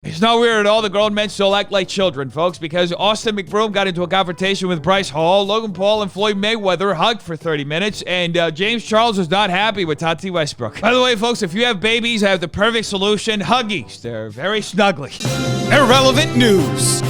It's not weird at all. The grown men still act like children, folks, because Austin McBroom got into a confrontation with Bryce Hall. Logan Paul and Floyd Mayweather hugged for 30 minutes, and James Charles was not happy with Tati Westbrook. By the way, folks, if you have babies, I have the perfect solution. Huggies. They're very snuggly. Irrelevant news.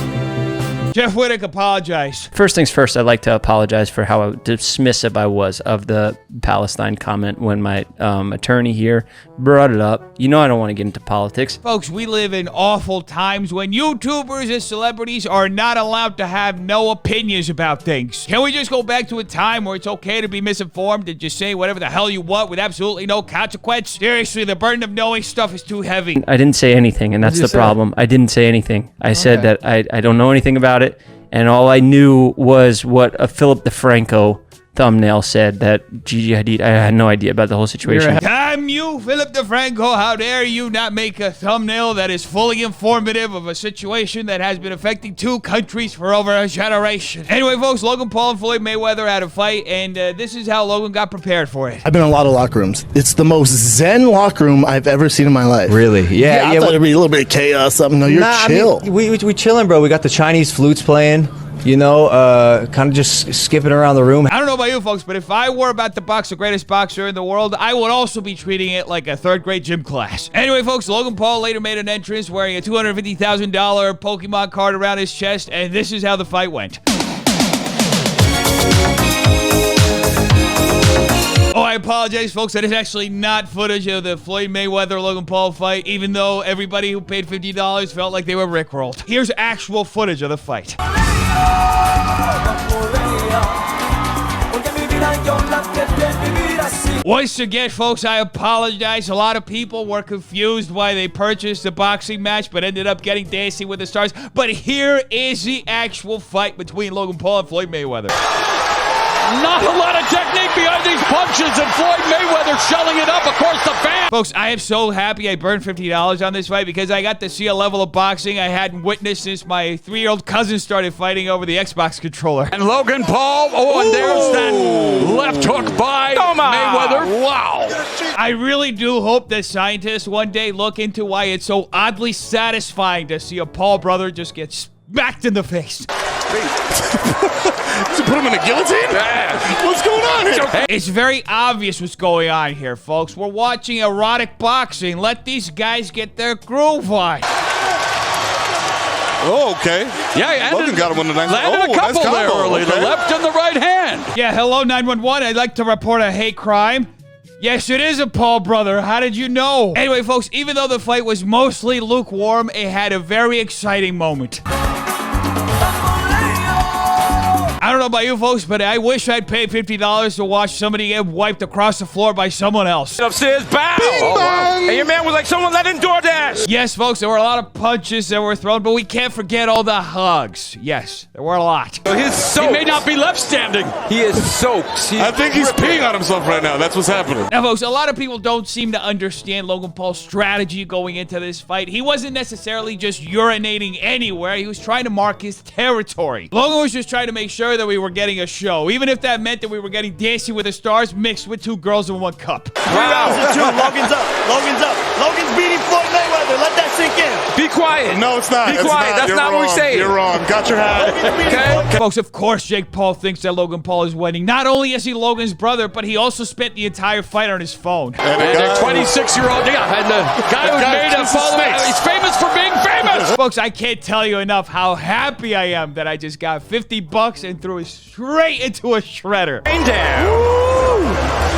Jeff Whittick apologized. First things first, I'd like to apologize for how dismissive I was of the Palestine comment when my attorney here brought it up. You know I don't want to get into politics. Folks, we live in awful times when YouTubers and celebrities are not allowed to have no opinions about things. Can we just go back to a time where it's okay to be misinformed and just say whatever the hell you want with absolutely no consequence? Seriously, the burden of knowing stuff is too heavy. I didn't say anything, and that's the problem. I didn't say anything. I said that I don't know anything about it, and all I knew was what a Philip DeFranco thumbnail said, that Gigi Hadid. I had no idea about the whole situation. Damn you, Philip DeFranco, how dare you not make a thumbnail that is fully informative of a situation that has been affecting two countries for over a generation. Anyway, folks, Logan Paul and Floyd Mayweather had a fight, and this is how Logan got prepared for it. I've been in a lot of locker rooms. It's the most zen locker room I've ever seen in my life. Really? Yeah. I thought it'd be a little bit of chaos, something. No, you're chill. I mean, we chilling, bro. We got the Chinese flutes playing. You know, kind of just skipping around the room. I don't know about you folks, but if I were about to box the greatest boxer in the world, I would also be treating it like a third-grade gym class. Anyway, folks, Logan Paul later made an entrance wearing a $250,000 Pokemon card around his chest, and this is how the fight went. Oh, I apologize, folks. That is actually not footage of the Floyd Mayweather-Logan Paul fight, even though everybody who paid $50 felt like they were rickrolled. Here's actual footage of the fight. Once again, folks, I apologize. A lot of people were confused why they purchased a boxing match but ended up getting Dancing with the Stars. But here is the actual fight between Logan Paul and Floyd Mayweather. Not a lot of technique behind these punches, and Floyd Mayweather shelling it up. Of course, the fans. Folks, I am so happy I burned $50 on this fight because I got to see a level of boxing I hadn't witnessed since my 3-year-old cousin started fighting over the Xbox controller. And Logan Paul, and there's that left hook by Mayweather. Wow. I really do hope that scientists one day look into why it's so oddly satisfying to see a Paul brother just get smacked in the face. To put him in a guillotine? Yeah. What's going on here? It's very obvious what's going on here, folks. We're watching erotic boxing. Let these guys get their groove on. Oh, okay. Yeah, Logan got him with a nice. Landed a couple nice there early. Okay. The left and the right hand. Yeah, hello, 911. I'd like to report a hate crime. Yes, it is a Paul brother. How did you know? Anyway, folks, even though the fight was mostly lukewarm, it had a very exciting moment. I don't know about you folks, but I wish I'd paid $50 to watch somebody get wiped across the floor by someone else. Upstairs, bow. Oh, wow. And your man was like someone let in DoorDash. Yes, folks, there were a lot of punches that were thrown, but we can't forget all the hugs. Yes, there were a lot. He may not be left standing. He is soaked. I think he's peeing on himself right now. That's what's happening. Now, folks, a lot of people don't seem to understand Logan Paul's strategy going into this fight. He wasn't necessarily just urinating anywhere. He was trying to mark his territory. Logan was just trying to make sure that we were getting a show, even if that meant that we were getting Dancing with the Stars mixed with 2 girls in 1 cup. 3 rounds to 2. Logan's up. Logan's up. Logan's beating Floyd Mayweather. Let that sink in. Be quiet. No, it's not. Be quiet. That's not what we say. You're wrong. Got your hat. Okay. Folks, of course Jake Paul thinks that Logan Paul is winning. Not only is he Logan's brother, but he also spent the entire fight on his phone. And their 26-year-old, and the guy who made a follow, he's famous for being famous. Folks, I can't tell you enough how happy I am that I just got $50 and threw it straight into a shredder.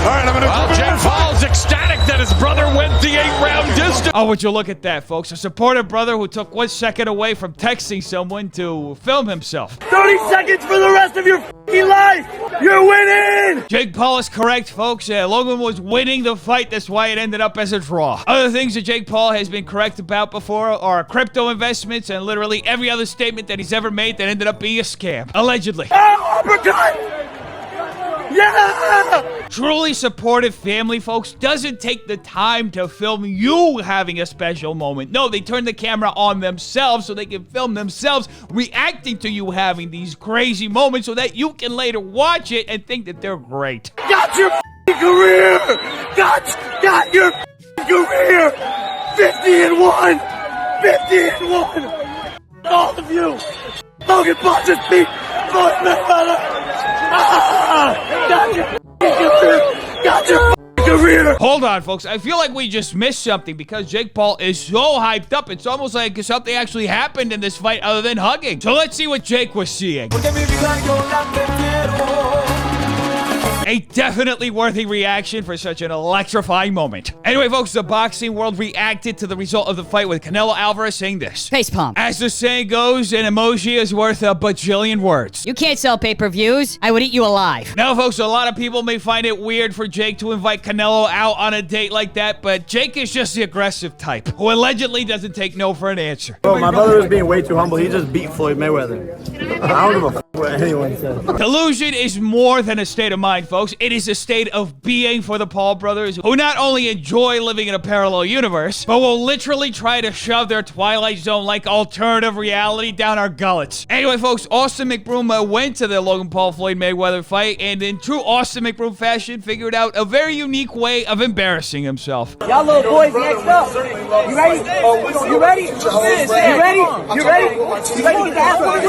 All right, I'm gonna. Jake Paul's ecstatic that his brother went the 8-round distance. Oh, would you look at that, folks? A supportive brother who took 1 second away from texting someone to film himself. 30 seconds for the rest of your f***ing life. You're winning. Jake Paul is correct, folks. Logan was winning the fight. That's why it ended up as a draw. Other things that Jake Paul has been correct about before are crypto investments and literally every other statement that he's ever made that ended up being a scam. Allegedly. Oh, uppercut. Yeah! Truly supportive family, folks, doesn't take the time to film you having a special moment. No, they turn the camera on themselves so they can film themselves reacting to you having these crazy moments so that you can later watch it and think that they're great. Got your career! Got your career! 50-1! 50-1. All of you. Logan Paul just beat Floyd Mayweather. Got your career. Got your career. Hold on, folks. I feel like we just missed something because Jake Paul is so hyped up. It's almost like something actually happened in this fight other than hugging. So let's see what Jake was seeing. A definitely worthy reaction for such an electrifying moment. Anyway, folks, the boxing world reacted to the result of the fight with Canelo Alvarez saying this. Facepalm. As the saying goes, an emoji is worth a bajillion words. You can't sell pay-per-views. I would eat you alive. Now, folks, a lot of people may find it weird for Jake to invite Canelo out on a date like that, but Jake is just the aggressive type who allegedly doesn't take no for an answer. Bro, my brother was being way too humble. He just beat Floyd Mayweather. I don't give a f what anyone says. Delusion is more than a state of mind, folks. It is a state of being for the Paul brothers, who not only enjoy living in a parallel universe, but will literally try to shove their Twilight Zone-like alternative reality down our gullets. Anyway, folks, Austin McBroom went to the Logan Paul-Floyd Mayweather fight, and in true Austin McBroom fashion, figured out a very unique way of embarrassing himself. Y'all little boys next up. You ready? You ready? You ready? You ready? You ready to get the ass on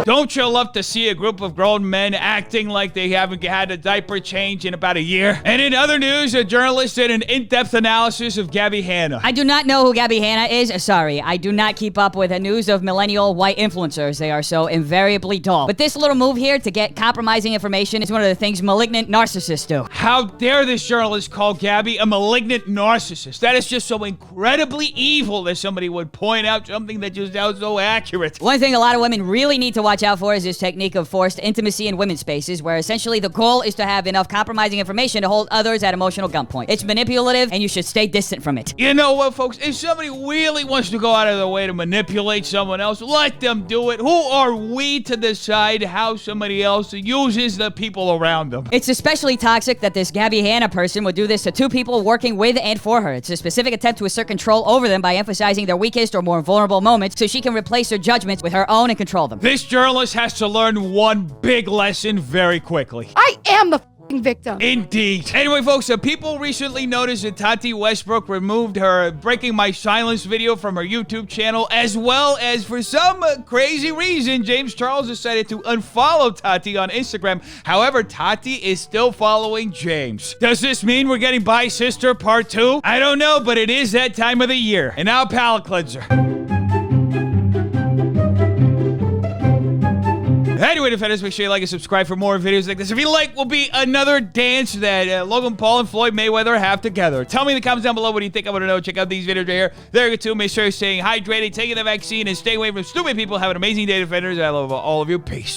Don't you love to see a group of grown men acting like they haven't had a diaper change in about a year? And in other news, a journalist did an in-depth analysis of Gabbie Hanna. I do not know who Gabbie Hanna is. Sorry, I do not keep up with the news of millennial white influencers. They are so invariably dull. But this little move here to get compromising information is one of the things malignant narcissists do. How dare this journalist call Gabbie a malignant narcissist? That is just so incredibly evil that somebody would point out something that just sounds so accurate. One thing a lot of women really need to watch out for is this technique of forced intimacy in women's spaces, where essentially the goal is to have enough compromising information to hold others at emotional gunpoint. It's manipulative, and you should stay distant from it. You know what, folks? If somebody really wants to go out of their way to manipulate someone else, let them do it. Who are we to decide how somebody else uses the people around them? It's especially toxic that this Gabbie Hanna person would do this to two people working with and for her. It's a specific attempt to assert control over them by emphasizing their weakest or more vulnerable moments so she can replace their judgments with her own and control them. This journalist has to learn one big lesson very quickly. I am the victim. Indeed. Anyway, folks, people recently noticed that Tati Westbrook removed her Breaking My Silence video from her YouTube channel, as well as, for some crazy reason, James Charles decided to unfollow Tati on Instagram. However, Tati is still following James. Does this mean we're getting Bye Sister Part 2? I don't know, but it is that time of the year. And now, palate cleanser. Anyway, defenders, make sure you like and subscribe for more videos like this. If you like, will be another dance that Logan Paul and Floyd Mayweather have together. Tell me in the comments down below what do you think I want to know. Check out these videos right here. There you go, too. Make sure you're staying hydrated, taking the vaccine, and stay away from stupid people. Have an amazing day, defenders. I love all of you. Peace.